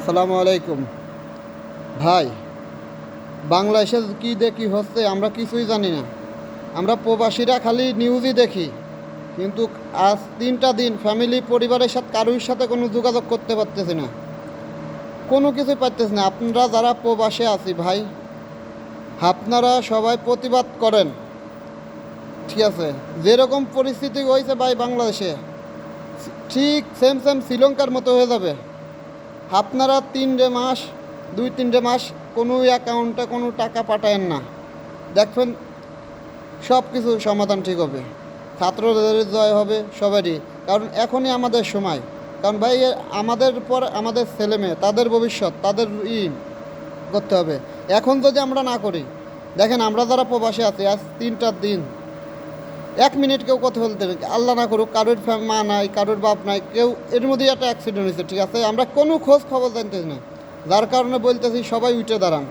আসসালামু আলাইকুম ভাই। বাংলাদেশে কী দেখি হচ্ছে আমরা কিছুই জানি না। আমরা প্রবাসীরা খালি নিউজই দেখি, কিন্তু আজ 3টা দিন ফ্যামিলি পরিবারের সাথে কারোর সাথে কোনো যোগাযোগ করতে পারতেছি না, কোনো কিছুই পারতেছি না। আপনারা যারা প্রবাসে আছি ভাই, আপনারা সবাই প্রতিবাদ করেন, ঠিক আছে? যেরকম পরিস্থিতি হয়েছে ভাই বাংলাদেশে, ঠিক সেম সেম শ্রীলঙ্কার মতো হয়ে যাবে। আপনারা 3 মাস 2-3 মাস কোনো অ্যাকাউন্টে কোনো টাকা পাঠায়েন না, দেখবেন সব কিছু সমাধান ঠিক হবে, ছাত্রদের জয় হবে সবারই। কারণ এখনই আমাদের সময়। কারণ ভাই আমাদের পর আমাদের ছেলে মেয়ে, তাদের ভবিষ্যৎ, তাদের করতে হবে। এখন যদি আমরা না করি, দেখেন আমরা যারা প্রবাসে আছি আজ 3টা দিন 1 মিনিট কেউ কথা বলতে নেই। আল্লাহ না করুক কারোর মা নাই, কারোর বাপ নাই, কেউ এর মধ্যেই একটা অ্যাক্সিডেন্ট হয়েছে, ঠিক আছে? আমরা কোনো খোঁজ খবর জানতেছি না, যার কারণে বলতেছি সবাই উঠে দাঁড়ান।